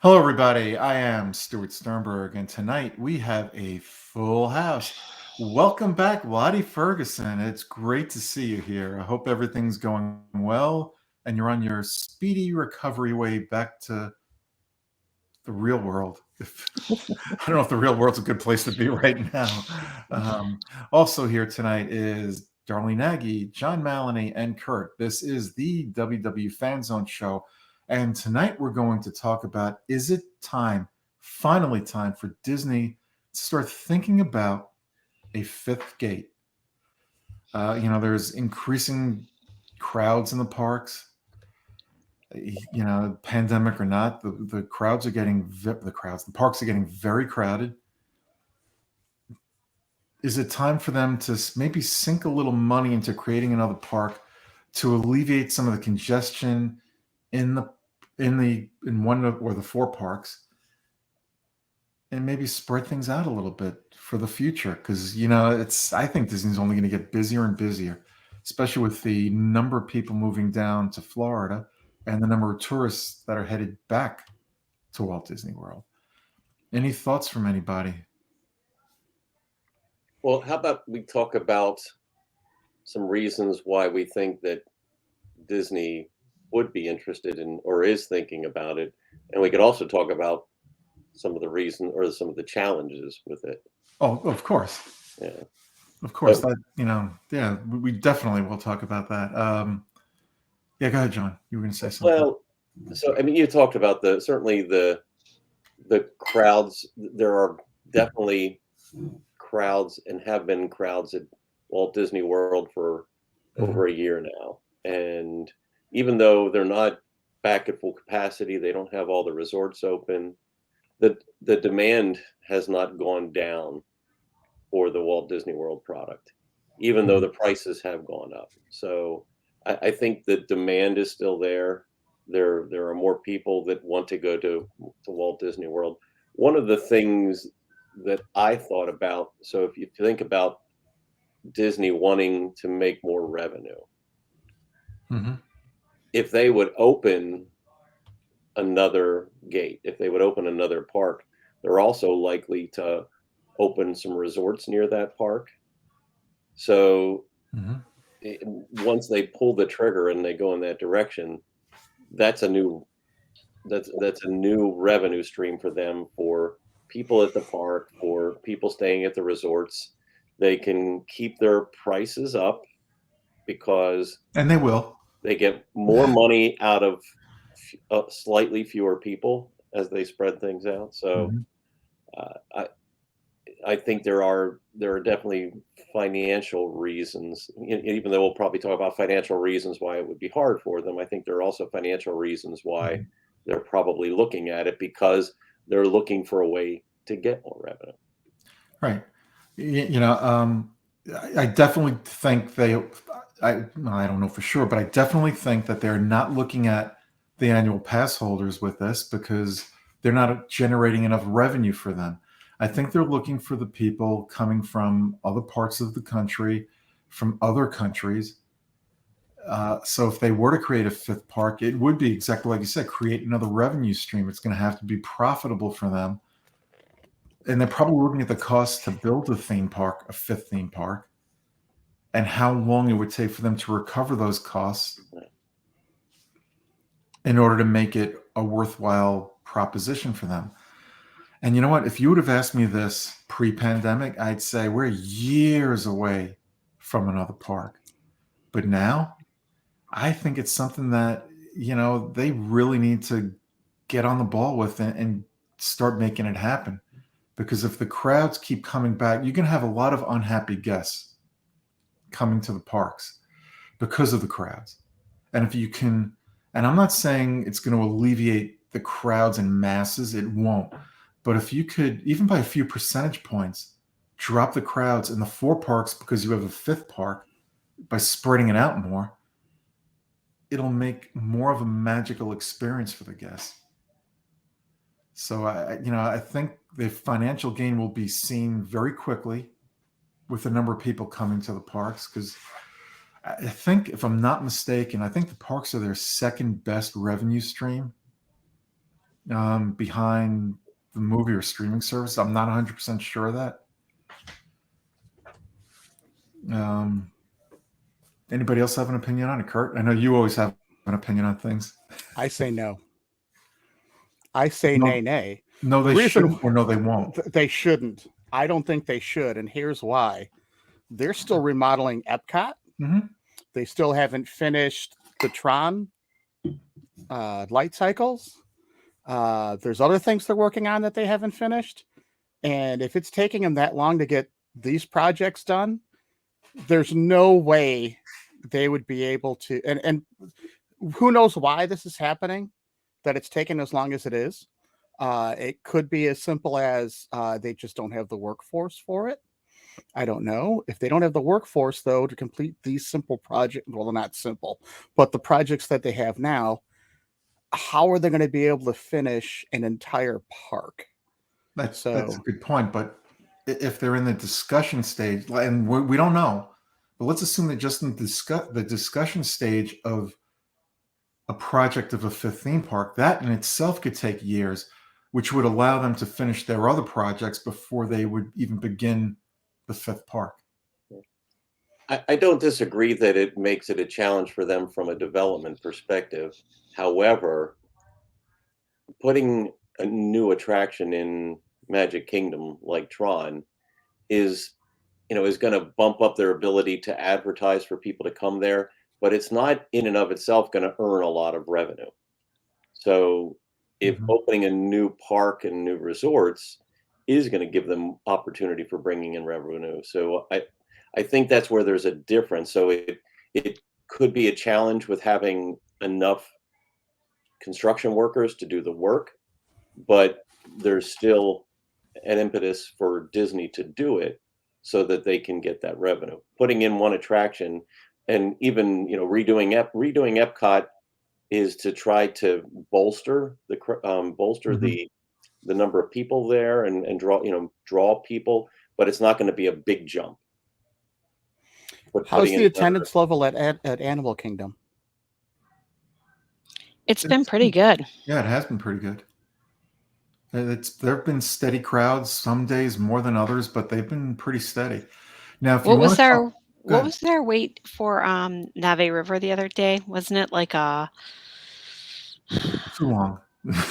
Hello, everybody. I am Stuart Sternberg, and tonight we have a full house. Welcome back, Lottie Ferguson. It's great to see you here. I hope everything's going well and you're on your speedy recovery way back to the real world. I don't know if the real world's a good place to be right now. Also, here tonight is Darlene Nagy, John Maloney, and Kurt. This is the WDW Fan Zone show. And tonight we're going to talk about, is it time, finally time for Disney to start thinking about a fifth gate? There's increasing crowds in the parks. Pandemic or not, the crowds are getting the parks are getting very crowded. Is it time for them to maybe sink a little money into creating another park to alleviate some of the congestion in one or the four parks, and maybe spread things out a little bit for the future? Because I think Disney's only going to get busier and busier, especially with the number of people moving down to Florida and the number of tourists that are headed back to Walt Disney World. Any thoughts from anybody? Well, how about we talk about some reasons why we think that Disney would be interested in or is thinking about it, and we could also talk about some of the reason or some of the challenges with it. Oh, of course. Yeah. Of course, yeah, we definitely will talk about that. Yeah, go ahead, John. You were going to say something. Well, so I mean, you talked about certainly the crowds. There are definitely crowds and have been crowds at Walt Disney World for over a year now. And even though they're not back at full capacity, they don't have all the resorts open, the demand has not gone down for the Walt Disney World product, even though the prices have gone up. So I think the demand is still there. There are more people that want to go to Walt Disney World. One of the things that I thought about, so if you think about Disney wanting to make more revenue, if they would open another gate, if they would open another park, they're also likely to open some resorts near that park. So once they pull the trigger and they go in that direction, that's a new revenue stream for them, for people at the park, for people staying at the resorts. They can keep their prices up because And they will. they get more money out of slightly fewer people as they spread things out. So I think there are definitely financial reasons, even though we'll probably talk about financial reasons why it would be hard for them. I think there are also financial reasons why they're probably looking at it, because they're looking for a way to get more revenue. Right. I definitely think I don't know for sure, but I definitely think that they're not looking at the annual pass holders with this because they're not generating enough revenue for them. I think they're looking for the people coming from other parts of the country, from other countries. So if they were to create a fifth park, it would be exactly like you said, create another revenue stream. It's going to have to be profitable for them. And they're probably looking at the cost to build a fifth theme park, and how long it would take for them to recover those costs in order to make it a worthwhile proposition for them. And you know what? If you would have asked me this pre-pandemic, I'd say we're years away from another park. But now, I think it's something that, they really need to get on the ball with and start making it happen. Because if the crowds keep coming back, you're going to have a lot of unhappy guests coming to the parks because of the crowds. And if you can, and I'm not saying it's going to alleviate the crowds and masses, it won't. But if you could, even by a few percentage points, drop the crowds in the four parks because you have a fifth park by spreading it out more, it'll make more of a magical experience for the guests. So I think the financial gain will be seen very quickly with the number of people coming to the parks, because I think, if I'm not mistaken, I think the parks are their second best revenue stream behind the movie or streaming service. I'm not 100% sure of that. Anybody else have an opinion on it, Kurt? I know you always have an opinion on things. I say no. I say No, nay. no, The they reason shouldn't, or no, they won't. they shouldn't. I don't think they should, and here's why. They're still remodeling Epcot. Mm-hmm. They still haven't finished the Tron light cycles. There's other things they're working on that they haven't finished. And if it's taking them that long to get these projects done, there's no way they would be able to. And who knows why this is happening, that it's taken as long as it is. It could be as simple as they just don't have the workforce for it. I don't know. If they don't have the workforce, though, to complete these simple projects, well, they're not simple, but the projects that they have now, how are they going to be able to finish an entire park? That's a good point. But if they're in the discussion stage, and we don't know, but let's assume they're just in the discussion stage of a project of a fifth theme park, that in itself could take years, which would allow them to finish their other projects before they would even begin the fifth park. I don't disagree that it makes it a challenge for them from a development perspective. However, putting a new attraction in Magic Kingdom like Tron is, is going to bump up their ability to advertise for people to come there, but it's not in and of itself going to earn a lot of revenue. So if opening a new park and new resorts is going to give them opportunity for bringing in revenue. So I think that's where there's a difference. So it could be a challenge with having enough construction workers to do the work, but there's still an impetus for Disney to do it so that they can get that revenue. Putting in one attraction and even redoing Epcot is to try to bolster the number of people there and draw people, but it's not going to be a big jump. How's the attendance level at Animal Kingdom? It's been pretty good. Yeah, it has been pretty good. There have been steady crowds, some days more than others, but they've been pretty steady. Now, if What you was want what was their wait for Nave River the other day? Wasn't it like too long?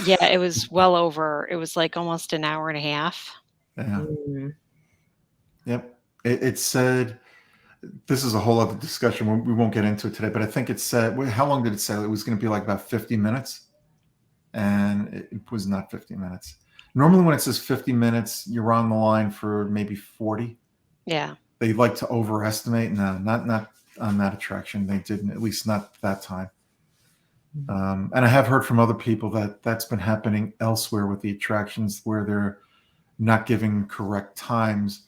Yeah, it was well over. It was like almost an hour and a half. Yeah. Yep. It said, this is a whole other discussion. We won't get into it today, but I think it said, how long did it say? It was going to be like about 50 minutes. And it was not 50 minutes. Normally when it says 50 minutes, you're on the line for maybe 40. Yeah. They like to overestimate. No, not on that attraction. They didn't, at least not that time. And I have heard from other people that that's been happening elsewhere with the attractions where they're not giving correct times.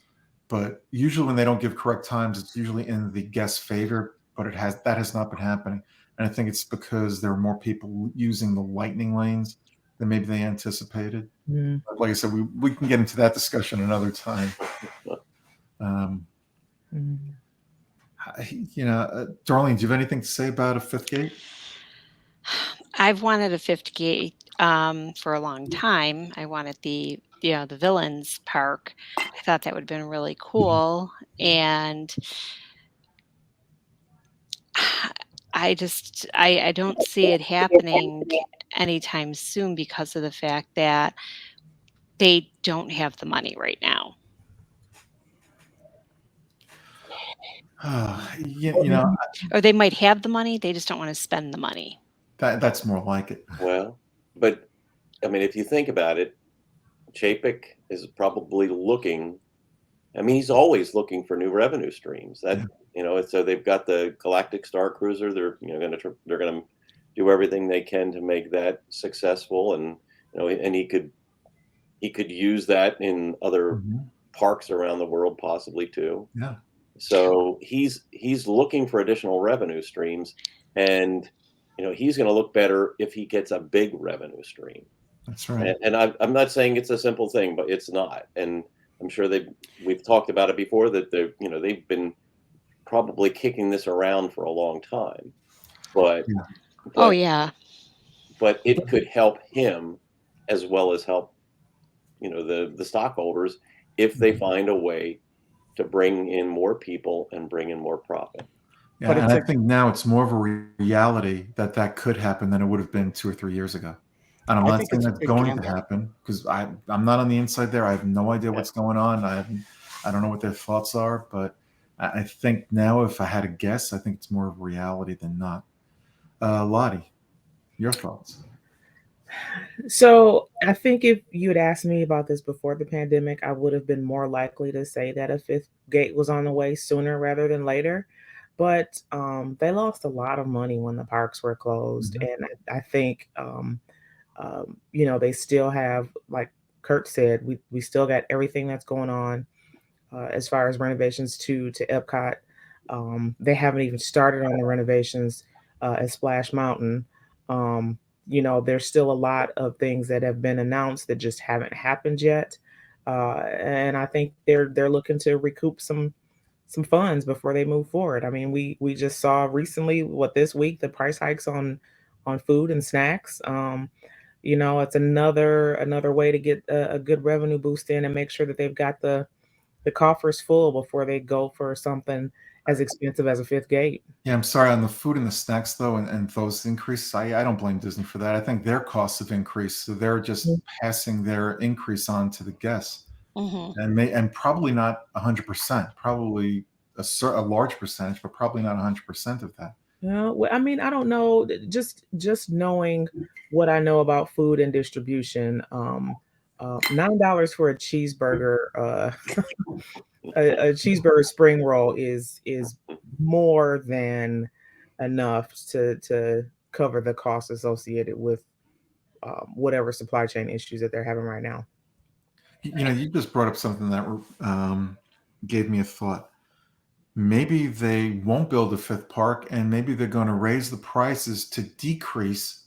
But usually when they don't give correct times, it's usually in the guest's favor, but that has not been happening. And I think it's because there are more people using the lightning lanes than maybe they anticipated. But like I said, we can get into that discussion another time. Darlene, do you have anything to say about a fifth gate? I've wanted a fifth gate for a long time. I wanted the Villains Park. I thought that would have been really cool. And I don't see it happening anytime soon because of the fact that they don't have the money right now. Or they might have the money, they just don't want to spend the money. That's more like it. Well, but I mean, if you think about it, Chapek is probably looking. I mean, he's always looking for new revenue streams. So they've got the Galactic Star Cruiser. They're they're going to do everything they can to make that successful, and and he could use that in other parks around the world, possibly too. Yeah. So he's looking for additional revenue streams, and he's going to look better if he gets a big revenue stream. That's right. And I'm not saying it's a simple thing, but it's not. And I'm sure we've talked about it before that they've been probably kicking this around for a long time. But oh yeah. But it could help him as well as help, the stockholders if they find a way to bring in more people and bring in more profit. Yeah, But and it's I a think now it's more of a reality that that could happen than it would have been 2 or 3 years ago. And I'm I not think saying it's a that's big going to gamble. happen because I'm not on the inside there. I have no idea Yeah. what's going on. I don't know what their thoughts are, but I think now, if I had to guess, I think it's more of a reality than not. Lottie, your thoughts? So I think if you had asked me about this before the pandemic, I would have been more likely to say that a fifth gate was on the way sooner rather than later. But they lost a lot of money when the parks were closed, Mhm. and I think they still have, like Kurt said, we still got everything that's going on as far as renovations to Epcot. They haven't even started on the renovations at Splash Mountain. There's still a lot of things that have been announced that just haven't happened yet, and I think they're looking to recoup some funds before they move forward. I mean, we just saw recently, this week, the price hikes on food and snacks. It's another way to get a good revenue boost in and make sure that they've got the coffers full before they go for something as expensive as a fifth gate. Yeah, I'm sorry on the food and the snacks though, and those increases. I don't blame Disney for that. I think their costs have increased, so they're just passing their increase on to the guests, Hmm. and probably not 100%, probably a large percentage, but probably not 100% of that. Well, I mean, I don't know. Just knowing what I know about food and distribution, $9 for a cheeseburger, a cheeseburger spring roll is more than enough to cover the costs associated with whatever supply chain issues that they're having right now. You just brought up something that gave me a thought. Maybe they won't build a fifth park, and maybe they're going to raise the prices to decrease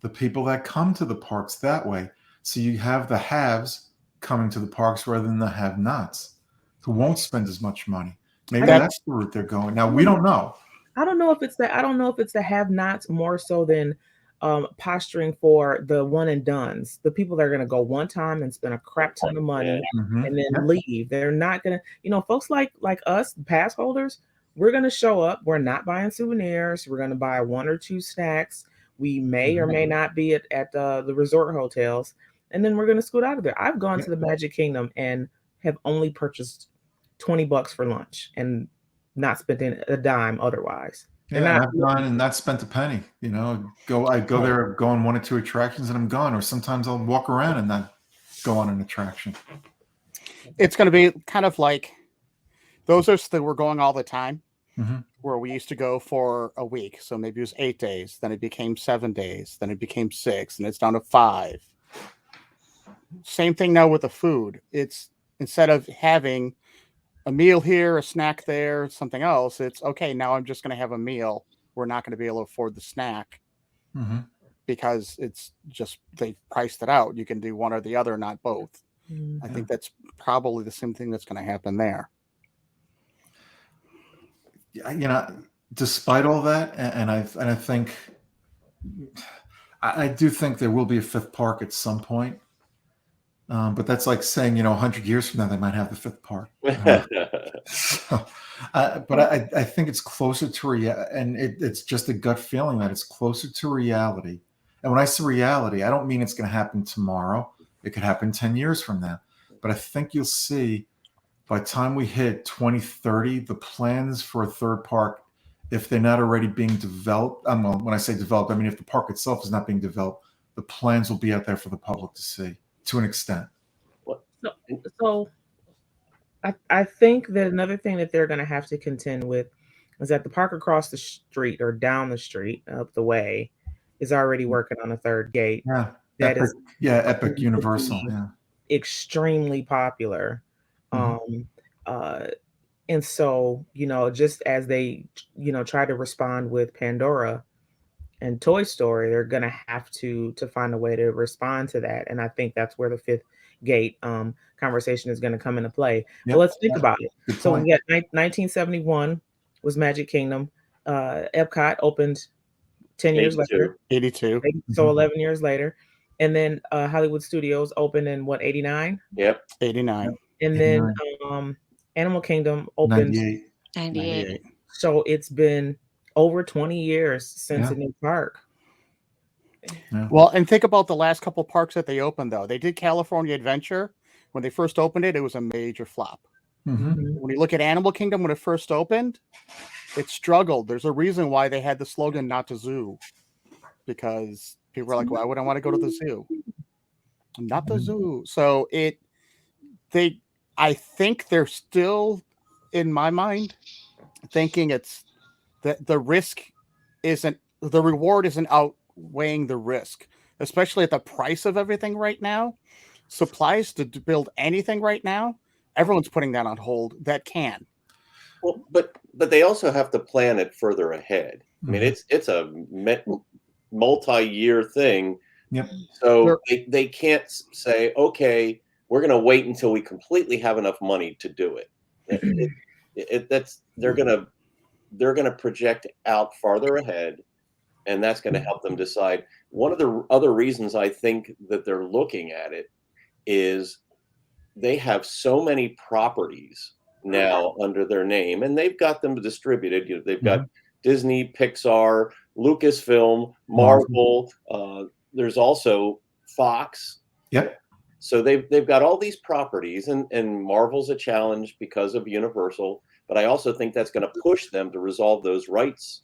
the people that come to the parks that way. So you have the haves coming to the parks rather than the have-nots, who won't spend as much money. Maybe don't- that's the route they're going. Now, we don't know. I don't know if it's the have-nots more so than posturing for the one and dones, the people that are going to go one time and spend a crap ton of money Mhm. and then Yep. leave. They're not going to, folks like us, pass holders, we're going to show up. We're not buying souvenirs. We're going to buy one or two snacks. We may or may not be at the resort hotels, and then we're going to scoot out of there. I've gone Yep. to the Magic Kingdom and have only purchased $20 for lunch and not spent a dime otherwise. They're Yeah, and not. I've gone and not spent a penny. I go there, go on one or two attractions, and I'm gone. Or sometimes I'll walk around and not go on an attraction. It's going to be kind of like those are that we're going all the time, Mhm. where we used to go for a week. So maybe it was 8 days, then it became 7 days, then it became 6, and it's down to 5. Same thing now with the food. It's instead of having a meal here, a snack there, something else, it's okay, now I'm just going to have a meal. We're not going to be able to afford the snack Mhm. because it's just they priced it out. You can do one or the other, not both. I think that's probably the same thing that's going to happen there. Despite all that, and I think I do think there will be a fifth park at some point. But that's like saying, 100 years from now, they might have the fifth park. So, but I think it's closer to and it's just a gut feeling that it's closer to reality. And when I say reality, I don't mean it's going to happen tomorrow. It could happen 10 years from now. But I think you'll see by the time we hit 2030, the plans for a third park, if they're not already being developed, well, when I say developed, I mean if the park itself is not being developed, the plans will be out there for the public to see to an extent. So I think that another thing that they're going to have to contend with is that the park across the street or down the street up the way is already working on a third gate. Yeah. That Epic, is Epic Universal. Yeah. extremely popular. Mhm. And so, just as they, try to respond with Pandora and Toy Story, they're going to have to find a way to respond to that. And I think that's where the fifth gate conversation is going to come into play. Yep. But let's think about it. Good So point. we got 1971 was Magic Kingdom. Epcot opened 10 years later. 82. 82. So 11 years later. And then Hollywood Studios opened in what, 89? Yep. 89, And then 89, Animal Kingdom opened. 98. 98. 98. So it's been over 20 years since Yeah. a new park. Yeah. Well, and think about the last couple parks that they opened, though. They did California Adventure. When they first opened it, it was a major flop. Mhm. Mhm. When you look at Animal Kingdom when it first opened, it struggled. There's a reason why they had the slogan "Not the Zoo," because people were like, "Why would I want to go to the zoo? Not the zoo." So I think they're still, in my mind, thinking it's that the reward isn't outweighing the risk, especially at the price of everything right now. Supplies to build anything right now, everyone's putting that on hold. That can. Well, but they also have to plan it further ahead. I mean, Mhm. it's a multi-year thing. Yep. So they can't say, okay, we're going to wait until we completely have enough money to do it. That's they're going to project out farther ahead, and that's going to help them decide. One of the other reasons I think that they're looking at it is they have so many properties now under their name, and they've got them distributed. They've got Mhm. Disney, Pixar, Lucasfilm, Marvel. Marvel. There's also Fox. Yep. So they've got all these properties, and Marvel's a challenge because of Universal. But I also think that's going to push them to resolve those rights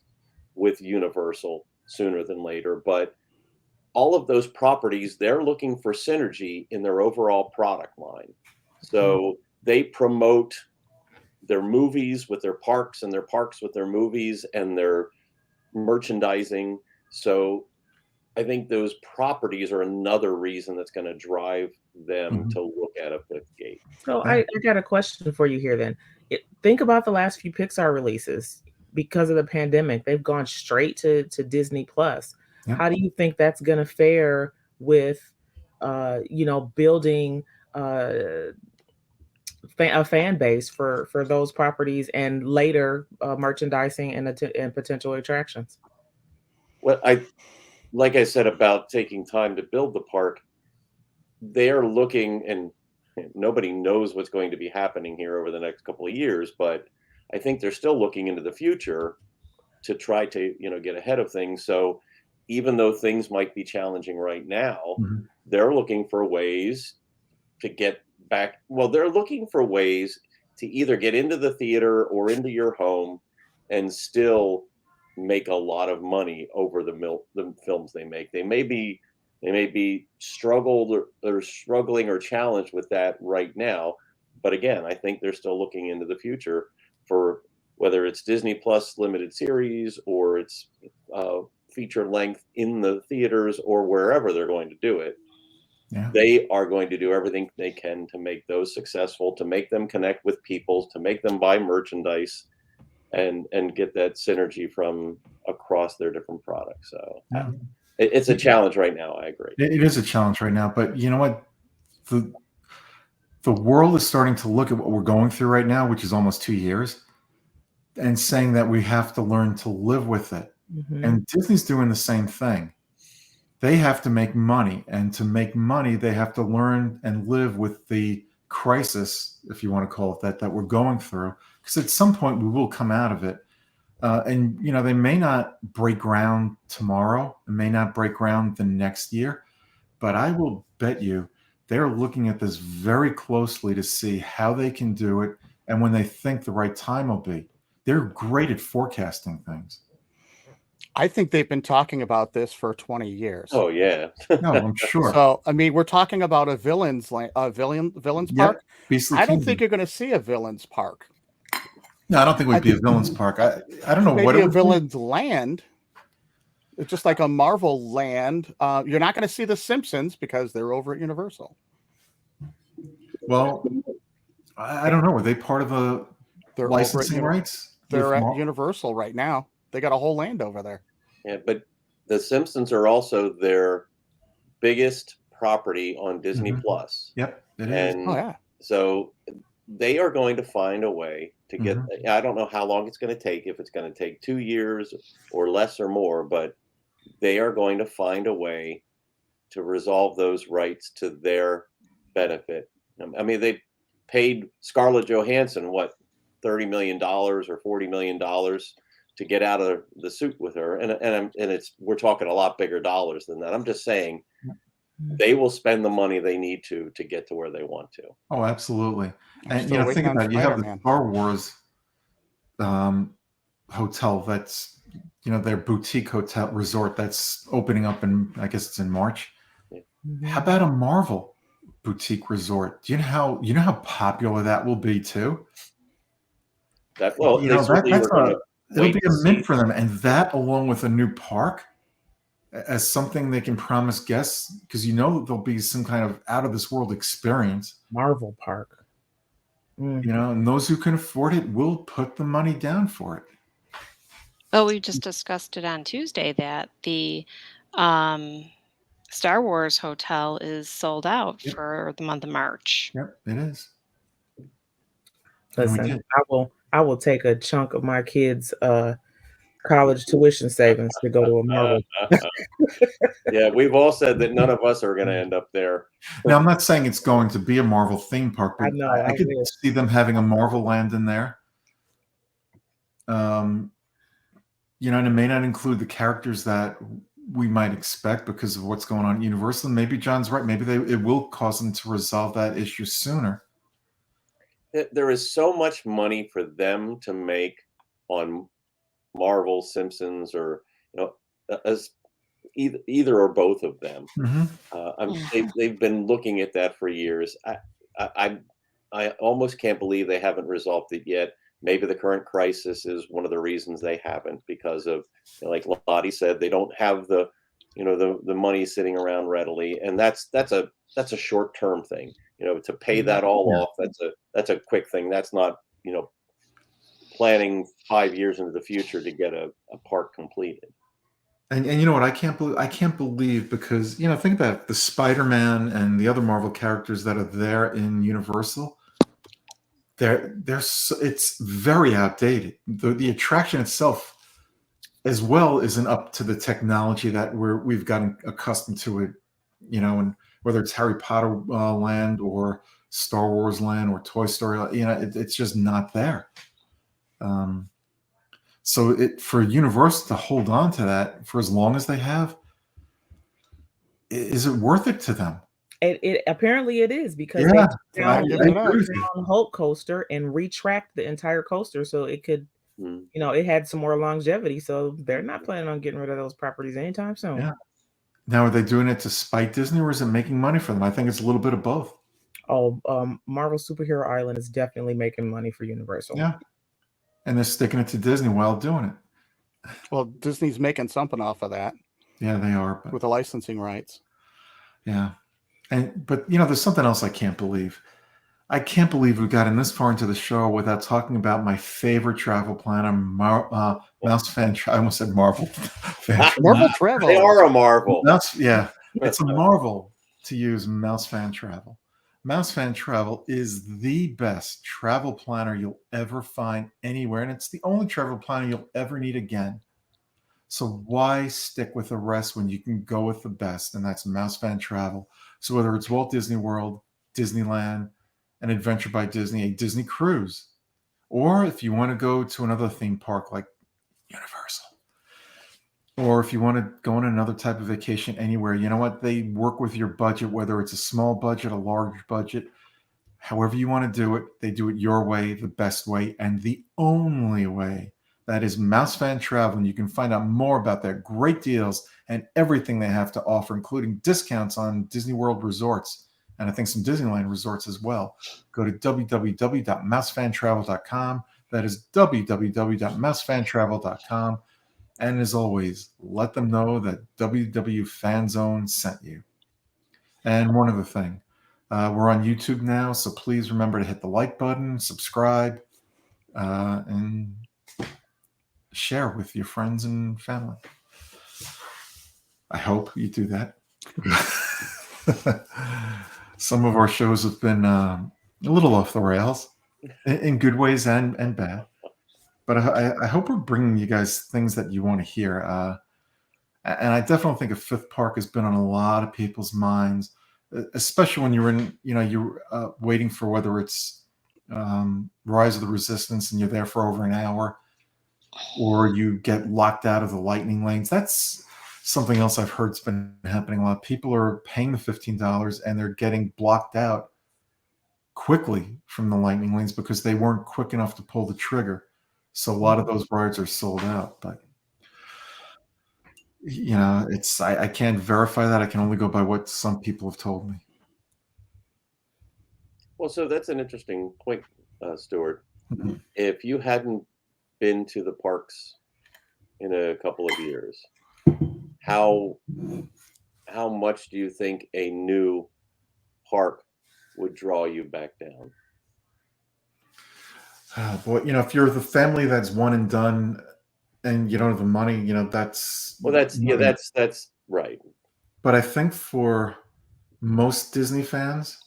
with Universal sooner than later. But all of those properties, they're looking for synergy in their overall product line. So they promote their movies with their parks and their parks with their movies and their merchandising. So I think those properties are another reason that's going to drive them Mhm. to look at a fifth gate. So Yeah. I got a question for you here then. Think about the last few Pixar releases. Because of the pandemic, they've gone straight to Disney Plus. Yep. How do you think that's going to fare with, building a fan base for those properties and later merchandising and potential attractions? What I like I said about taking time to build the park, they're looking, and nobody knows what's going to be happening here over the next couple of years, but I think they're still looking into the future to try to get ahead of things. So even though things might be challenging right now, Mhm. they're looking for ways to get back. Well, they're looking for ways to either get into the theater or into your home and still make a lot of money over the films they make. They may be or struggling or challenged with that right now, but again, I think they're still looking into the future for whether it's Disney Plus limited series or it's feature length in the theaters or wherever they're going to do it. Yeah. They are going to do everything they can to make those successful, to make them connect with people, to make them buy merchandise, and get that synergy from across their different products. So Yeah. it's a challenge right now. I agree. It is a challenge right now, but you know what? The world is starting to look at what we're going through right now, which is almost 2 years, and saying that we have to learn to live with it. Mhm. And Disney's doing the same thing. They have to make money, and to make money, they have to learn and live with the crisis, if you want to call it that we're going through. Because at some point we will come out of it. And they may not break ground tomorrow, it may not break ground the next year, but I will bet you they're looking at this very closely to see how they can do it and when they think the right time will be. They're great at forecasting things. I think they've been talking about this for 20 years. Oh yeah. No, I'm sure. So, I mean, we're talking about a villains Yep. park. Beastly I don't Kingdom. think you're going to see a villains park. No, I don't think it would be a villains park. I don't know what Maybe it a would be. villains land. It's just like a Marvel land. You're not going to see the Simpsons because they're over at Universal. Well, I don't know. Are they part of the They're licensing over at rights? they're with at Universal right now. They got a whole land over there. Yeah, but the Simpsons are also their biggest property on Disney Mhm. Plus. Yep, it is. And Oh yeah. so they are going to find a way to get. Mhm. I don't know how long it's going to take, if it's going to take 2 years or less or more, but they are going to find a way to resolve those rights to their benefit. I mean, they paid Scarlett Johansson what, $30 million or $40 million to get out of the suit with her, and it's, we're talking a lot bigger dollars than that. I'm just saying they will spend the money they need to get to where they want to. Oh, absolutely. I'm And still think waiting on about it, you have the Spider-Man. Star Wars hotel that's their boutique hotel resort that's opening up in, I guess it's in March. How about a Marvel boutique resort? Do you know how popular that will be too? That, well, they certainly that's are going to it'll wait be to a see. mint for them, and that along with a new park as something they can promise guests, because there'll be some kind of out of this world experience. Marvel Park. And those who can afford it will put the money down for it. Well, we just discussed it on Tuesday that the Star Wars hotel is sold out Yep. for the month of March. Yep, it is. And we Listen, did. I will take a chunk of my kids' college tuition savings to go to a Marvel. Yeah, we've all said that none of us are going to end up there. Now, I'm not saying it's going to be a Marvel theme park, but I know, I I could wish. see them having a Marvel land in there. And it may not include the characters that we might expect because of what's going on at Universal. Maybe John's right. Maybe it will cause them to resolve that issue sooner. There is so much money for them to make on Marvel, Simpsons, or as either or both of them. They've been looking at that for years. I almost can't believe they haven't resolved it yet. Maybe the current crisis is one of the reasons they haven't, because of, like Lottie said, they don't have the money sitting around readily, and that's a short-term thing. To pay that all off, that's a quick thing. That's not planning 5 years into the future to get a park completed. And you know what? I can't believe because think about it, the Spider-Man and the other Marvel characters that are there in Universal. It's very outdated. The attraction itself, as well, isn't up to the technology that we've gotten accustomed to it. And whether it's Harry Potter land or Star Wars land or Toy Story, it's just not there. So for Universal to hold on to that for as long as they have, is it worth it to them? It apparently it is, because Yeah, they took I down agree with you. the Hulk coaster and retract the entire coaster so it could, it had some more longevity. So they're not planning on getting rid of those properties anytime soon. Yeah. Now, are they doing it to spite Disney, or is it making money for them? I think it's a little bit of both. Oh, Marvel Superhero Island is definitely making money for Universal. Yeah, and they're sticking it to Disney while doing it. Well, Disney's making something off of that. Yeah, they are. With the licensing rights. Yeah. But there's something else I can't believe. I can't believe we got in this far into the show without talking about my favorite travel planner, Mouse Fan. I almost said Marvel. Marvel Travel. They are a marvel. Yeah, it's a marvel to use Mouse Fan Travel. Mouse Fan Travel is the best travel planner you'll ever find anywhere, and it's the only travel planner you'll ever need again. So why stick with the rest when you can go with the best? And that's Mouse Fan Travel. So whether it's Walt Disney World, Disneyland, an Adventure by Disney, a Disney cruise, or if you want to go to another theme park like Universal, or if you want to go on another type of vacation anywhere, you know what? They work with your budget, whether it's a small budget, a large budget, however you want to do it. They do it your way, the best way, and the only way. That is Mouse Fan Travel, and you can find out more about their great deals and everything they have to offer, including discounts on Disney World resorts, and I think some Disneyland resorts as well. Go to www.mousefantravel.com. That is www.mousefantravel.com. And as always, let them know that WDW Fan Zone sent you. And one other thing, we're on YouTube now, so please remember to hit the like button, subscribe, and share with your friends and family. I hope you do that. Some of our shows have been a little off the rails in good ways and bad. But I hope we're bringing you guys things that you want to hear. And I definitely think a fifth park has been on a lot of people's minds, especially when you're in, you're waiting for whether it's Rise of the Resistance and you're there for over an hour, or you get locked out of the lightning lanes. That's something else I've heard's been happening a lot. People are paying the $15 and they're getting blocked out quickly from the lightning lanes because they weren't quick enough to pull the trigger. So a lot of those rides are sold out. But it's I can't verify that. I can only go by what some people have told me. Well, so that's an interesting point, Stuart. Mhm. If you hadn't been to the parks in a couple of years, how much do you think a new park would draw you back down? Boy, if you're the family that's one and done and you don't have the money, that's Well, that's right. But I think for most Disney fans,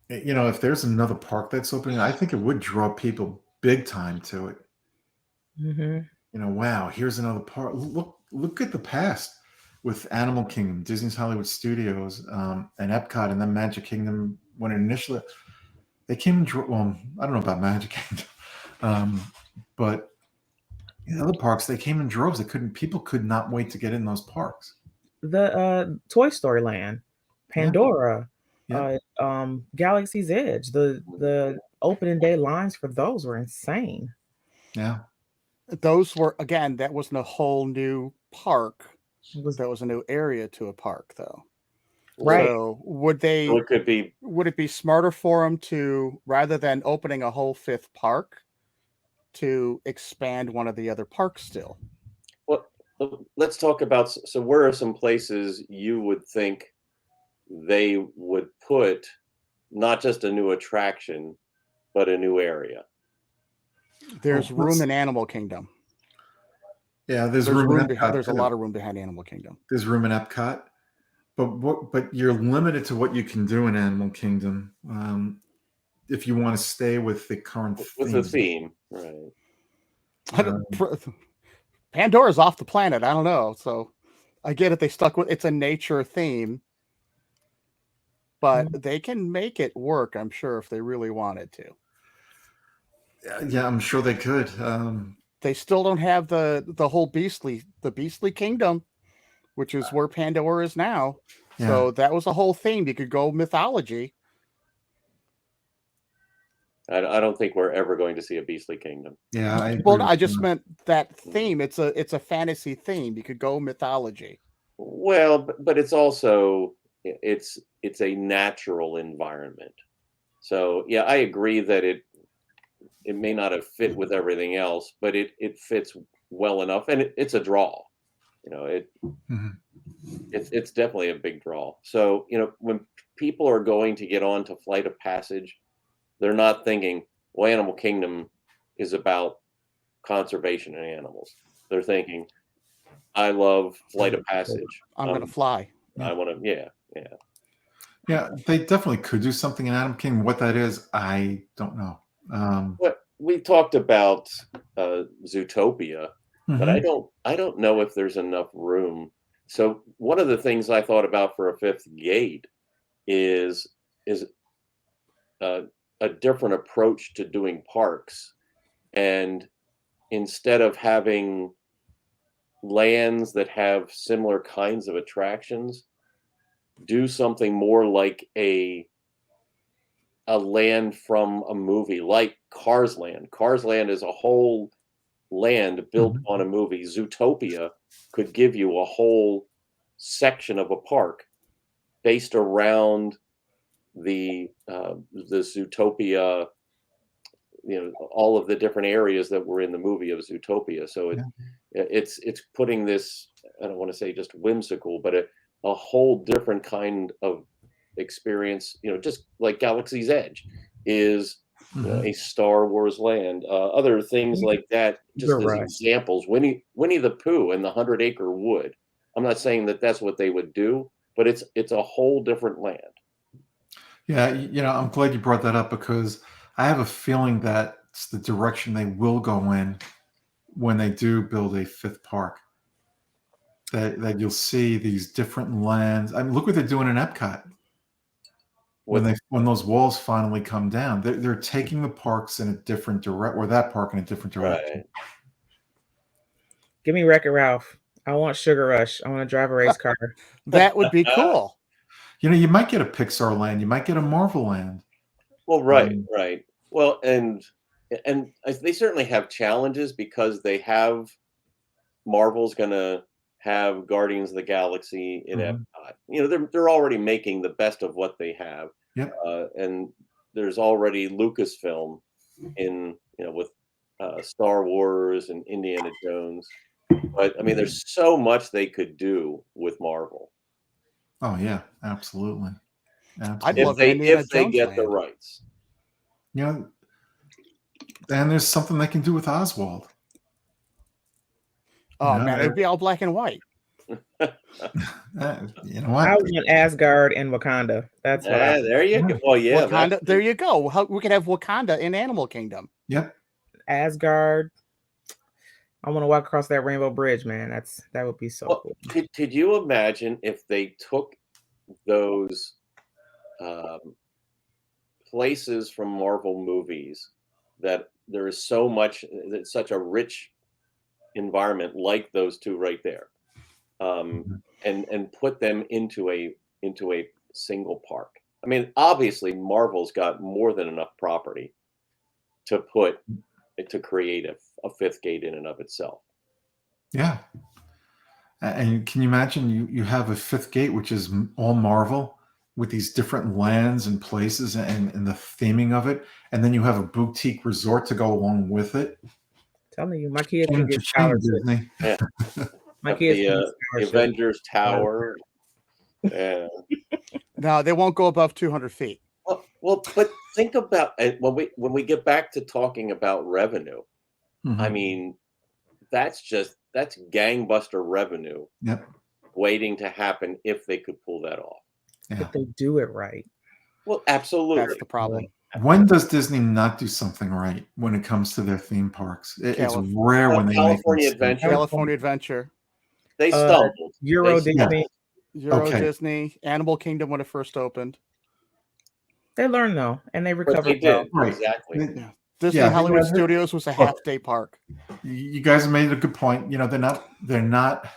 if there's another park that's opening, I think it would draw people big time to it. Wow, here's another park. Look at the past with Animal Kingdom, Disney's Hollywood Studios, and Epcot, and then Magic Kingdom when it initially they came in. Well, I don't know about Magic Kingdom, but the other parks they came in droves. People could not wait to get in those parks. The Toy Story Land, Pandora, Yeah. Galaxy's Edge. The opening day lines for those were insane. Yeah. Those were, again, that wasn't a whole new park. It That was a new area to a park, though. Right. So would it be smarter for them to, rather than opening a whole fifth park, to expand one of the other parks still? Well, let's talk about, so where are some places you would think they would put not just a new attraction, but a new area? There's room in Animal Kingdom. Yeah, there's room in Epcot. There's a lot of room behind Animal Kingdom. There's room in Epcot, but you're limited to what you can do in Animal Kingdom if you want to stay with the current with the theme, right? Pandora's off the planet. I don't know, so I get it. They stuck with it's a nature theme, but they can make it work. I'm sure if they really wanted to. Yeah, I'm sure they could. They still don't have the whole Beastly Kingdom, which is where Pandora is now. Yeah. So that was a whole theme. You could go mythology. I don't think we're ever going to see a Beastly Kingdom. Yeah, I just meant that theme. It's a fantasy theme. You could go mythology. Well, but it's also it's a natural environment. So yeah, I agree that it may not have fit with everything else, but it fits well enough, and it's a draw. It's definitely a big draw. So when people are going to get on to Flight of Passage, they're not thinking, well, Animal Kingdom is about conservation and animals. They're thinking, I love Flight of Passage. I'm going to fly. I want to, yeah. Yeah, they definitely could do something in Animal Kingdom. What that is, I don't know. But we talked about Zootopia, but I don't know if there's enough room. So one of the things I thought about for a fifth gate is a different approach to doing parks, and instead of having lands that have similar kinds of attractions, do something more like a land from a movie, like Cars Land. Cars Land is a whole land built on a movie. Zootopia could give you a whole section of a park based around the Zootopia, all of the different areas that were in the movie of Zootopia. So it's putting this, I don't want to say just whimsical, but a whole different kind of experience, just like Galaxy's Edge is a Star Wars land. Other things like that, just as examples. Winnie the Pooh and the 100-Acre Wood. I'm not saying that that's what they would do, but it's a whole different land. Yeah, I'm glad you brought that up because I have a feeling that's the direction they will go in when they do build a fifth park. that you'll see these different lands. I mean, look what they're doing in Epcot. When those walls finally come down, they're taking the parks in a different direction, or that park in a different direction. Right. Give me Wreck-It Ralph. I want Sugar Rush. I want to drive a race car. That would be cool. You know, you might get a Pixar land, you might get a Marvel land. Well, right. Well, and they certainly have challenges because they have Marvel's going to have Guardians of the Galaxy in Epcot. You know, they're already making the best of what they have. Yep. And there's already Lucasfilm in, you know, with Star Wars and Indiana Jones. But I mean, there's so much they could do with Marvel. Oh yeah, absolutely. I'd love an Indiana If they Jones get the land. rights. You know, and there's something they can do with Oswald. Oh No, man, it'd be all black and white. You know I what? want Asgard and Wakanda. That's what I There you go. Well, yeah, Wakanda. There you go. We could have Wakanda in Animal Kingdom. Yep. Asgard. I want to walk across that rainbow bridge, man. That would be so cool. Could you imagine if they took those places from Marvel movies that there is so much, it's such a rich environment like those two right there, and put them into a single park? I mean, obviously Marvel's got more than enough property to create a fifth gate in and of itself. Yeah. And can you imagine you have a fifth gate, which is all Marvel with these different lands and places and the theming of it. And then you have a boutique resort to go along with it. Tell me, my kids can get scholarships. Yeah. My kids can get scholarships. Avengers Tower. Yeah. No, they won't go above 200 feet. Well, but think about it when we get back to talking about revenue. I mean, that's gangbuster revenue. Yep. Waiting to happen if they could pull that off. Yeah. If they do it right. Well, absolutely. That's the problem. When does Disney not do something right when it comes to their theme parks? It's rare when they California make Adventure. California Adventure. They stumbled. Euro Disney. Euro Disney. Animal Kingdom when it first opened. They learned though, and they recovered. They did. Right. Exactly. Yeah. Disney Hollywood Studios was a half-day park. You guys have made a good point. You know, they're not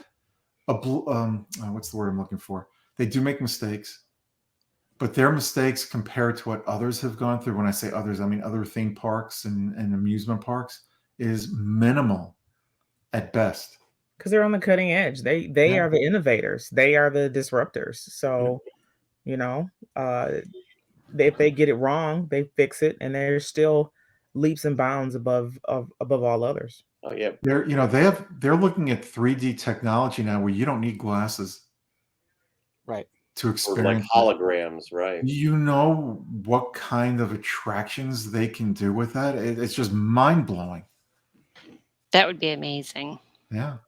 what's the word I'm looking for? They do make mistakes, but their mistakes compared to what others have gone through, when I say others, I mean other theme parks and amusement parks, is minimal at best. Because they're on the cutting edge. They are the innovators. They are the disruptors. So, you know, if they get it wrong, they fix it, and they're still leaps and bounds above all others. Oh yeah. They're looking at 3D technology now where you don't need glasses. Right. To Or experience like holograms, right? You know what kind of attractions they can do with that? It's just mind-blowing. That would be amazing. Yeah.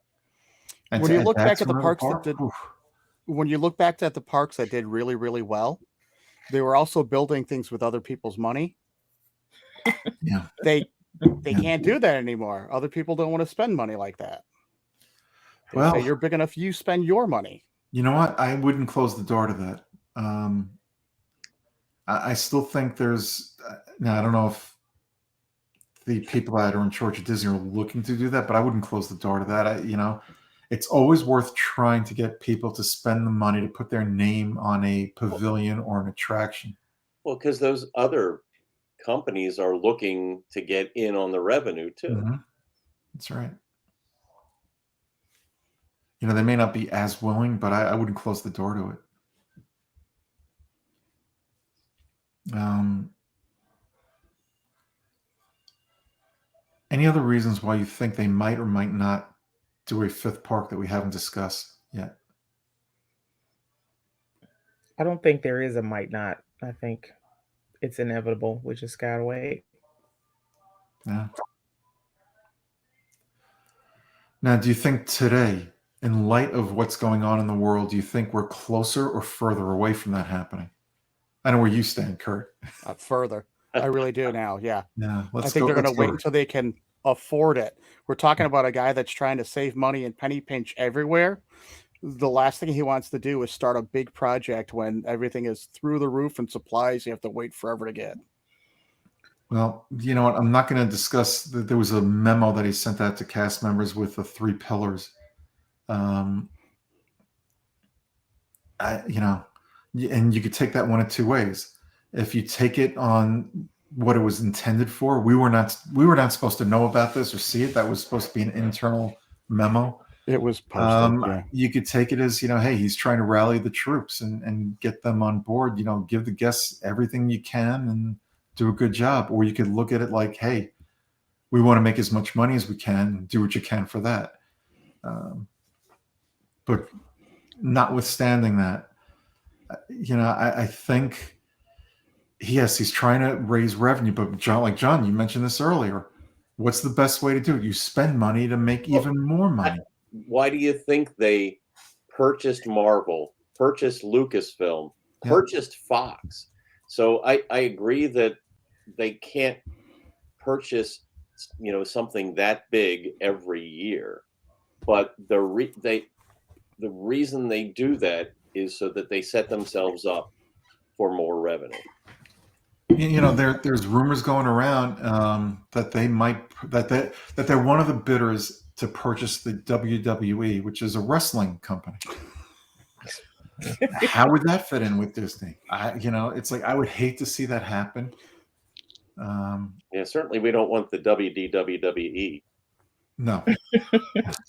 And When you look back that's at the another parks that did, when you look back at the parks that did really, really well, they were also building things with other people's money. Yeah. They can't do that anymore. Other people don't want to spend money like that. They say you're big enough, you spend your money. You know what? I wouldn't close the door to that. I still think there's now, I don't know if the people that are in charge of Disney are looking to do that, but I wouldn't close the door to that. It's always worth trying to get people to spend the money to put their name on a pavilion or an attraction. Well, because those other companies are looking to get in on the revenue too. That's right. You know, they may not be as willing, but I wouldn't close the door to it. Any other reasons why you think they might or might not do a fifth park that we haven't discussed yet? I don't think there is a might not. I think it's inevitable. We just gotta wait. Yeah. Now, do you think today, in light of what's going on in the world, do you think we're closer or further away from that happening? I know where you stand, Kurt. Further. I really do now. Yeah. Yeah. I think they're going to wait until they can afford it. We're talking about a guy that's trying to save money and penny pinch everywhere. the last thing he wants to do is start a big project when everything is through the roof and supplies you have to wait forever to get. Well, you know what? I'm not going to discuss that. There was a memo that he sent out to cast members with the 3 pillars. You know, and you could take that one of 2 ways. If you take it on what it was intended for, we were not supposed to know about this or see it. That was supposed to be an internal memo. It was posted. Yeah. You could take it as, you know, hey, he's trying to rally the troops and get them on board. You know, give the guests everything you can and do a good job. Or you could look at it like, hey, we want to make as much money as we can. Do what you can for that. But notwithstanding that, you know, I think, yes, he's trying to raise revenue. But John, you mentioned this earlier. What's the best way to do it? You spend money to make even more money. Why do you think they purchased Marvel, purchased Lucasfilm, purchased Fox? So I agree that they can't purchase, you know, something that big every year, but the reason they do that is so that they set themselves up for more revenue. You know, there's rumors going around that they're one of the bidders to purchase the WWE, which is a wrestling company. How would that fit in with Disney? You know, it's like I would hate to see that happen. Yeah, certainly we don't want the WDW. No,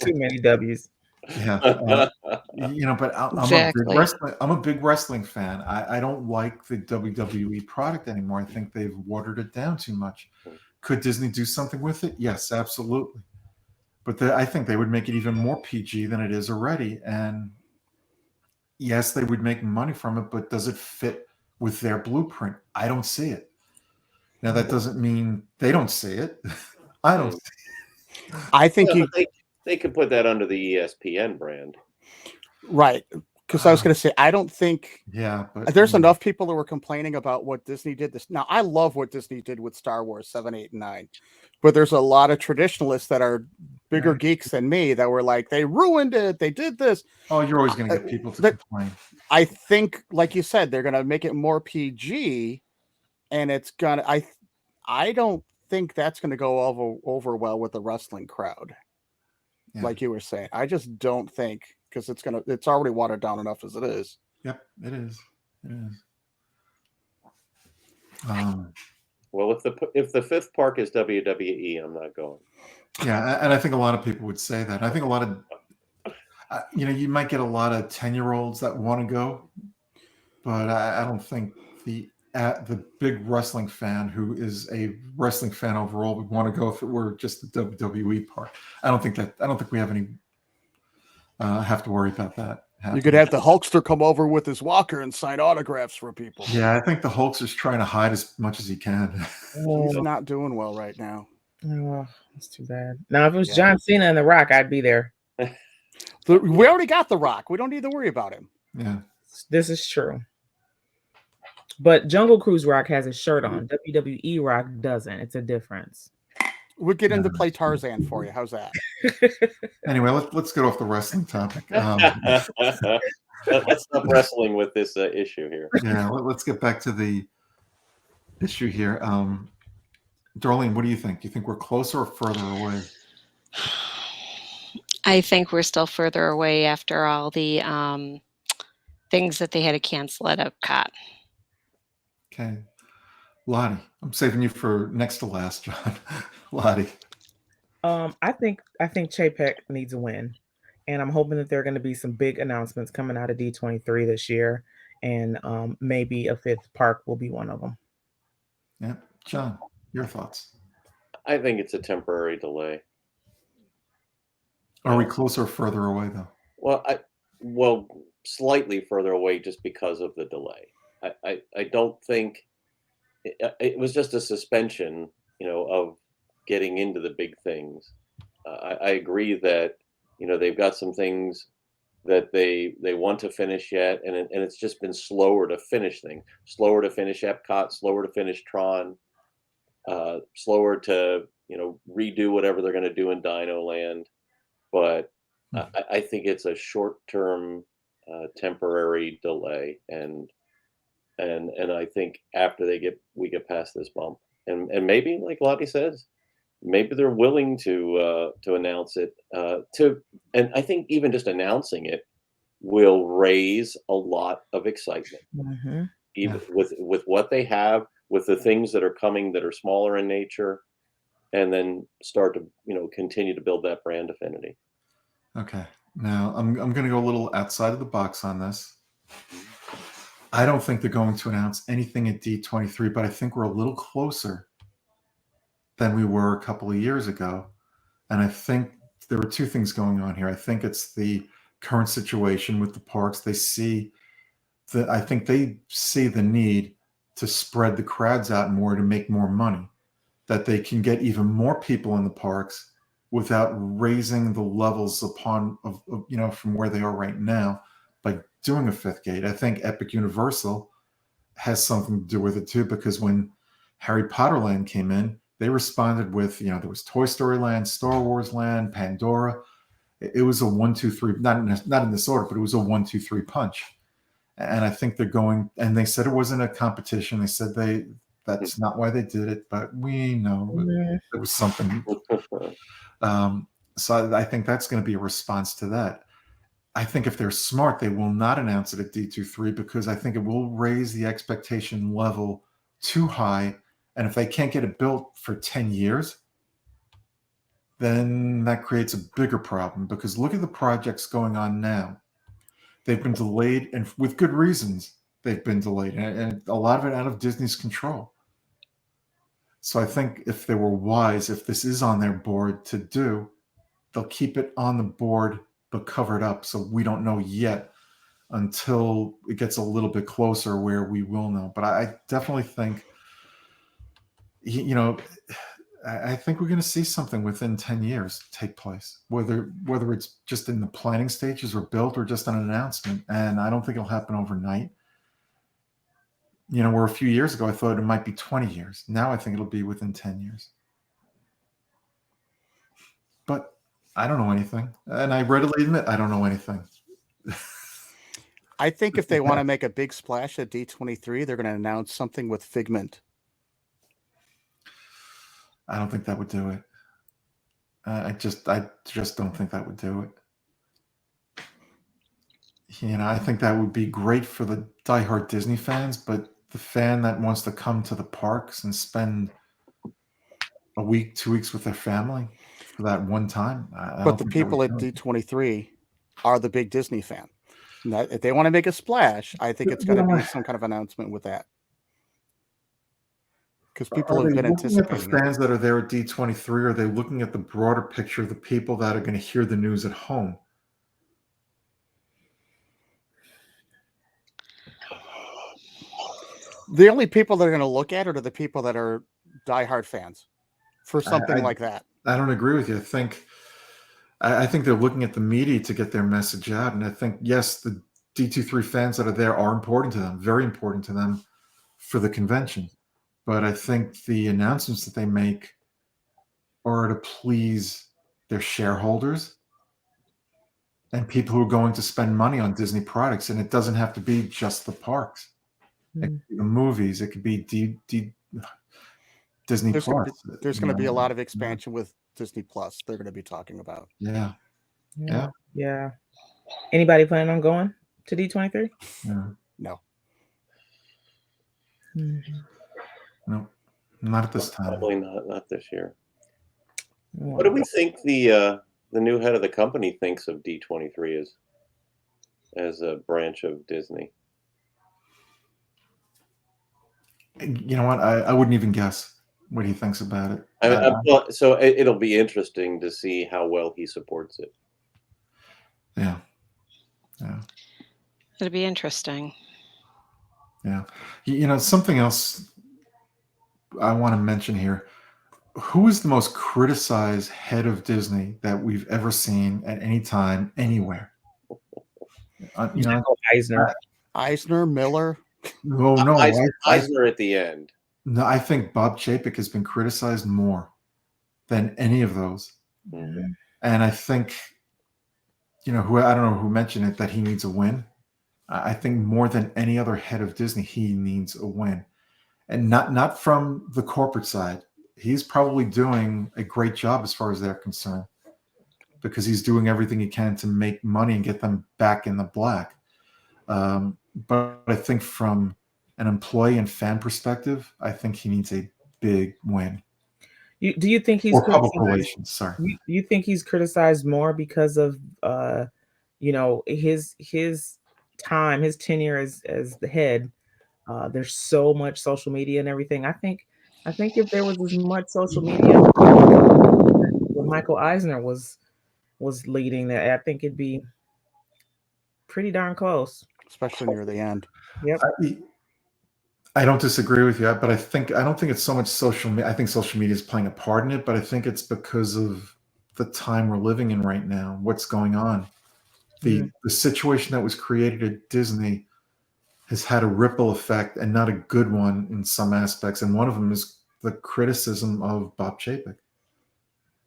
Too many W's. yeah, you know, but I'm a big wrestling fan. I don't like the WWE product anymore. I think they've watered it down too much. Could Disney do something with it? Yes, absolutely. But I think they would make it even more PG than it is already. And yes, they would make money from it, but does it fit with their blueprint? I don't see it. Now, that doesn't mean they don't see it. I don't see it. I think they could put that under the ESPN brand. Right. Because I was going to say, I don't think but there's enough people that were complaining about what Disney did. Now, I love what Disney did with Star Wars 7, 8, and 9. But there's a lot of traditionalists that are bigger geeks than me that were like, they ruined it. They did this. Oh, you're always going to get people to complain. I think, like you said, they're going to make it more PG. And it's going to, I don't think that's going to go over well with the wrestling crowd. Yeah. Like you were saying. I just don't think, because it's already watered down enough as it is. Yep, it is. It is. Well, if the 5th park is WWE, I'm not going. Yeah, and I think a lot of people would say that. I think a lot of, you know, you might get a lot of 10-year-olds that want to go, but I don't think the big wrestling fan who is a wrestling fan overall would want to go if it were just the WWE part. I don't think we have any have to worry about that happening. You could have the Hulkster come over with his walker and sign autographs for people. Yeah, I think the Hulkster's trying to hide as much as he can. He's not doing well right now. Oh, that's too bad. Now, if it was John Cena and The Rock, I'd be there. We already got The Rock. We don't need to worry about him. Yeah, this is true. But Jungle Cruise Rock has a shirt on. WWE Rock doesn't. It's a difference. We'll get into play Tarzan for you. How's that? Anyway, let's get off the wrestling topic. Let's stop wrestling with this issue here. Yeah, let's get back to the issue here. Darlene, what do you think? Do you think we're closer or further away? I think we're still further away after all the things that they had to cancel at Epcot. Okay. Lottie, I'm saving you for next to last, John. Lottie. I think Chapek needs a win. And I'm hoping that there are going to be some big announcements coming out of D23 this year. And maybe a 5th park will be one of them. Yeah. John, your thoughts? I think it's a temporary delay. Are we closer or further away, though? Well, slightly further away just because of the delay. I don't think it was just a suspension, you know, of getting into the big things. I agree that, you know, they've got some things that they want to finish yet, and it's just been slower to finish things, slower to finish Epcot, slower to finish Tron, slower to, you know, redo whatever they're going to do in Dino Land. But I think it's a short-term, temporary delay, and I think after we get past this bump, and maybe like Lottie says, maybe they're willing to announce it. And I think even just announcing it will raise a lot of excitement, Mhm. even Yeah. with what they have, with the things that are coming that are smaller in nature, and then start to continue to build that brand affinity. Okay. Now I'm going to go a little outside of the box on this. I don't think they're going to announce anything at D23, but I think we're a little closer than we were a couple of years ago. And I think there are two things going on here. I think it's the current situation with the parks. I think they see the need to spread the crowds out more to make more money, that they can get even more people in the parks without raising the levels from where they are right now by doing a fifth gate. I think Epic Universal has something to do with it too, because when Harry Potter Land came in, they responded with, there was Toy Story Land, Star Wars Land, Pandora. It was a 1, 2, 3, not in this order, but it was a 1, 2, 3 punch. And I think they're going, and they said it wasn't a competition. They said that's not why they did it, but we know Mhm. there was something. So I think that's going to be a response to that. I think if they're smart, they will not announce it at D23, because I think it will raise the expectation level too high. And if they can't get it built for 10 years, then that creates a bigger problem, because look at the projects going on now. They've been delayed, and with good reasons, they've been delayed, and a lot of it out of Disney's control. So I think if they were wise, if this is on their board to do, they'll keep it on the board but covered up, so we don't know yet until it gets a little bit closer where we will know. But I definitely think, I think we're going to see something within 10 years take place, whether it's just in the planning stages or built or just an announcement. And I don't think it'll happen overnight. Where a few years ago I thought it might be 20 years. Now I think it'll be within 10 years. But I don't know anything. And I readily admit I don't know anything. I think if they want to make a big splash at D23, they're going to announce something with Figment. I don't think that would do it. I just don't think that would do it. I think that would be great for the diehard Disney fans, but the fan that wants to come to the parks and spend a week, 2 weeks with their family for that one time, I But don't the think that people would at do it. D23 are the big Disney fan. And if they want to make a splash, I think it's going to be some kind of announcement with that. Because people Are have they been looking at the anticipating it. fans that are there at D23? Or are they looking at the broader picture of the people that are going to hear the news at home? The only people that are going to look at it are the people that are diehard fans for something I like that. I don't agree with you. I think they're looking at the media to get their message out. And I think, yes, the D23 fans that are there are important to them, very important to them for the convention. But I think the announcements that they make are to please their shareholders and people who are going to spend money on Disney products. And it doesn't have to be just the parks. It could be the movies. It could be Disney There's going Plus. to be a lot of expansion with Disney Plus they're going to be talking about. Yeah. Yeah. Anybody planning on going to D23? No. No, not at this time. Probably not this year. Oh, What do we think the new head of the company thinks of D23 as a branch of Disney? You know what? I wouldn't even guess what he thinks about it. Well, so it'll be interesting to see how well he supports it. Yeah. It'll be interesting. Yeah. Something else I want to mention here. Who is the most criticized head of Disney that we've ever seen at any time, anywhere? Eisner. Eisner, Miller. Oh, no. Eisner at the end. No, I think Bob Chapek has been criticized more than any of those. Mhm. And I think who I don't know who mentioned it, that he needs a win. I think more than any other head of Disney, he needs a win, and not from the corporate side. He's probably doing a great job as far as they're concerned, because he's doing everything he can to make money and get them back in the black. But I think from an employee and fan perspective, I think he needs a big win. Do you think he's Or public criticized? relations, sorry. You think he's criticized more because of his time, his tenure as the head? There's so much social media and everything. I think if there was as much social media when Michael Eisner was leading that, I think it'd be pretty darn close. especially near the end. Yep. I don't disagree with you, but I don't think it's so much social media. I think social media is playing a part in it, but I think it's because of the time we're living in right now, what's going on. The situation that was created at Disney has had a ripple effect, and not a good one in some aspects. And one of them is the criticism of Bob Chapek.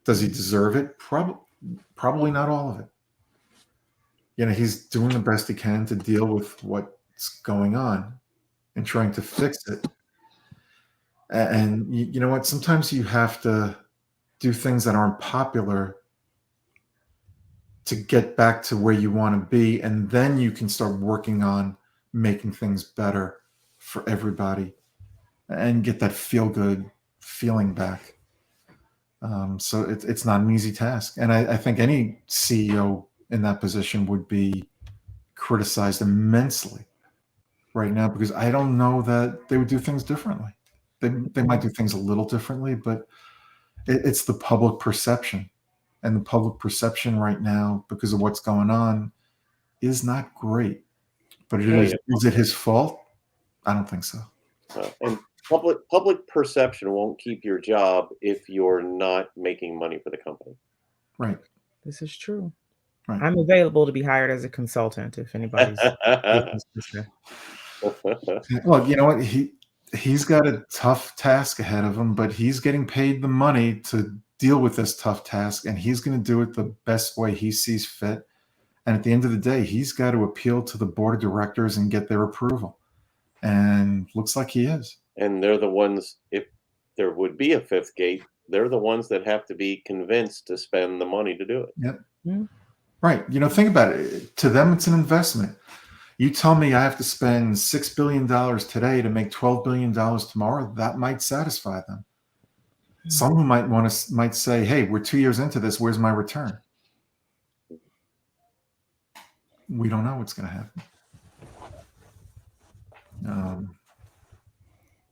Does he deserve it? Probably not all of it. He's doing the best he can to deal with what's going on and trying to fix it. And you know what? Sometimes you have to do things that aren't popular to get back to where you want to be, and then you can start working on making things better for everybody and get that feel good feeling back. So it's not an easy task, and I think any CEO in that position would be criticized immensely right now, because I don't know that they would do things differently. They might do things a little differently, but it's the public perception, and the public perception right now, because of what's going on, is not great. But is it his fault? I don't think so. And public perception won't keep your job if you're not making money for the company. Right. This is true. Right. I'm available to be hired as a consultant if anybody's listening. Well, you know what? He's got a tough task ahead of him, but he's getting paid the money to deal with this tough task, and he's going to do it the best way he sees fit. And at the end of the day, he's got to appeal to the board of directors and get their approval. And looks like he is. And they're the ones, if there would be a fifth gate, they're the ones that have to be convinced to spend the money to do it. Yep. Mm-hmm. Right. Think about it. To them, it's an investment. You tell me I have to spend $6 billion today to make $12 billion tomorrow, that might satisfy them. Mm-hmm. Some who might say, hey, we're 2 years into this, where's my return? We don't know what's going to happen.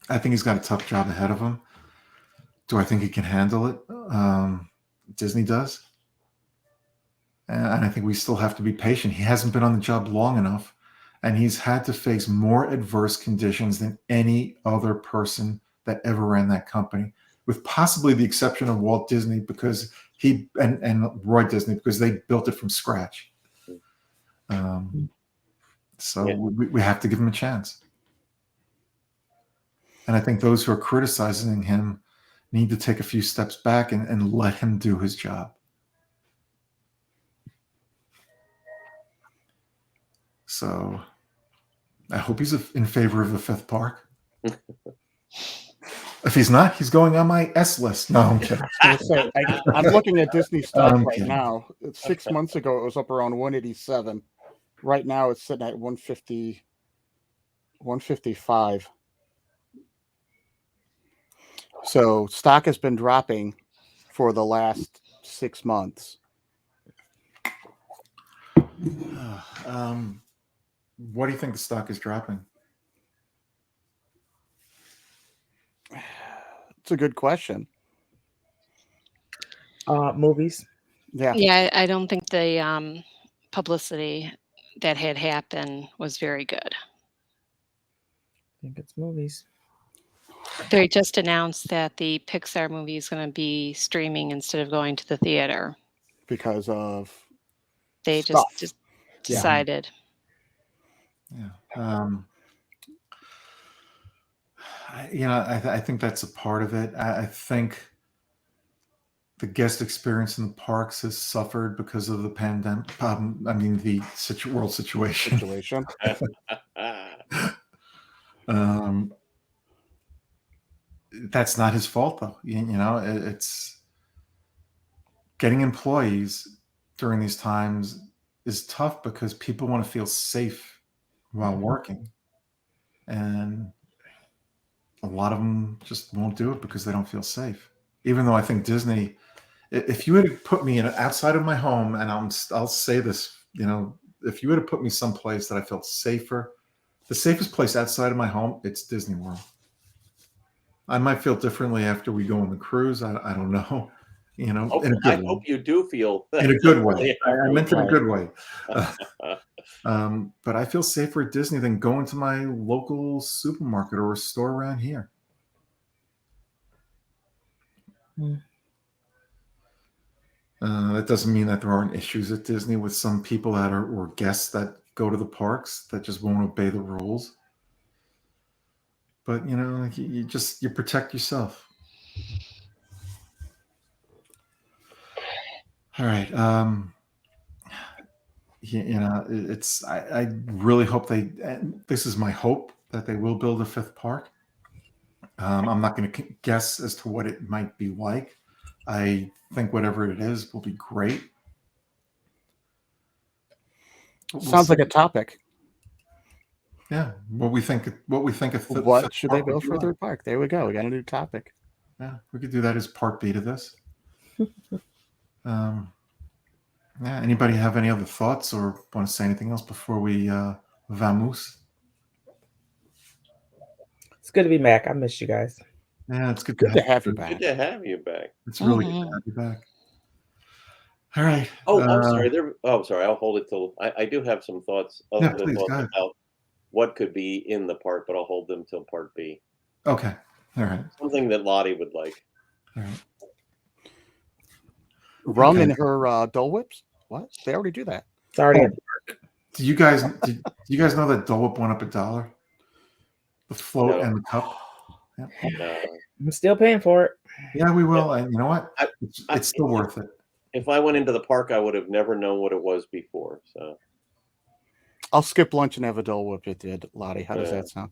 I think he's got a tough job ahead of him. Do I think he can handle it? Disney does. And I think we still have to be patient. He hasn't been on the job long enough, and he's had to face more adverse conditions than any other person that ever ran that company, with possibly the exception of Walt Disney, because and Roy Disney, because they built it from scratch. We have to give him a chance. And I think those who are criticizing him need to take a few steps back and let him do his job. So I hope he's in favor of the fifth park. If he's not, he's going on my S list. No, I'm kidding. I'm looking at Disney stock right now. 6 months ago, it was up around 187. Right now, it's sitting at 150, 155. So stock has been dropping for the last 6 months. What do you think the stock is dropping? It's a good question. Movies. Yeah, I don't think the publicity that had happened was very good. I think it's movies. They just announced that the Pixar movie is going to be streaming instead of going to the theater. Because of they stuff. just decided. Yeah. I think that's a part of it. I think the guest experience in the parks has suffered because of the pandemic. The world situation. um, that's not his fault, though. It's getting employees during these times is tough because people want to feel safe while working, and a lot of them just won't do it because they don't feel safe. Even though I think Disney, if you had to put me outside of my home, and I'll say this, if you had to put me someplace that I felt safer, the safest place outside of my home, it's Disney World. I might feel differently after we go on the cruise. I don't know. In a good I way. hope you do feel In a good way. differently I after meant we in a go. good way. But I feel safer at Disney than going to my local supermarket or a store around here. That doesn't mean that there aren't issues at Disney with some people or guests that go to the parks that just won't obey the rules. But you protect yourself. All right. It's I really hope this is my hope that they will build a fifth park. I'm not going to guess as to what it might be like. I think whatever it is will be great. Sounds like a topic. Yeah, what we think. What should they build for a third park? There we go. We got a new topic. Yeah, we could do that as part B to this. Yeah. Anybody have any other thoughts or want to say anything else before we vamos? It's good to be back. I missed you guys. Yeah, it's good to have you back. Good to have you back. It's really good to have you back. All right. Oh, I'm sorry. Sorry. I'll hold it till I do have some thoughts. Yeah, please, go ahead. About what could be in the park, but I'll hold them till part B. Okay. All right. Something that Lottie would like. All right. Rum in her Dole Whips? What? They already do that. It's already at the park. Do you guys know that Dole Whip went up $1? The float and the cup. Yeah. I'm still paying for it. Yeah, we will. And you know what? It's still worth it. If I went into the park, I would have never known what it was before. So I'll skip lunch and have a Dole Whip at the end, Lottie. How does that sound?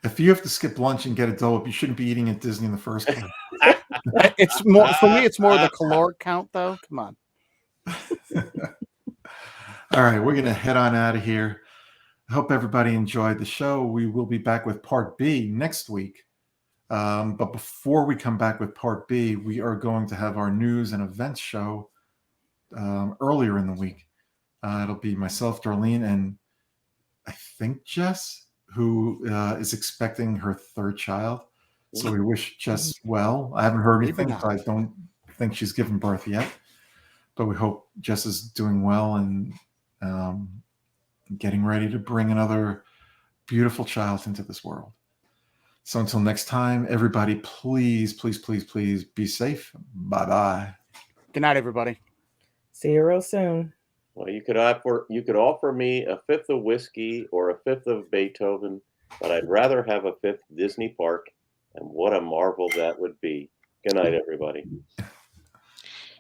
If you have to skip lunch and get a Dole Whip, you shouldn't be eating at Disney in the first place. It's more for me. It's more the caloric count, though. Come on. All right, we're gonna head on out of here. I hope everybody enjoyed the show. We will be back with part B next week. But before we come back with part B, we are going to have our news and events show earlier in the week. It'll be myself, Darlene, and I think Jess, who is expecting her third child. So we wish Jess well. I haven't heard anything, so I don't think she's given birth yet. But we hope Jess is doing well and getting ready to bring another beautiful child into this world. So until next time, everybody, please, please, please, please be safe. Bye-bye. Good night, everybody. See you real soon. Well, you could offer me a fifth of whiskey or a fifth of Beethoven, but I'd rather have a fifth Disney park, and what a marvel that would be. Good night, everybody.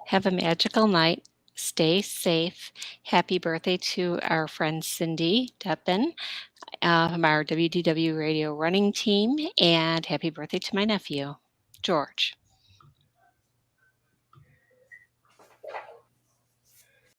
Have a magical night. Stay safe. Happy birthday to our friend Cindy Deppen from our WDW radio running team, and happy birthday to my nephew, George.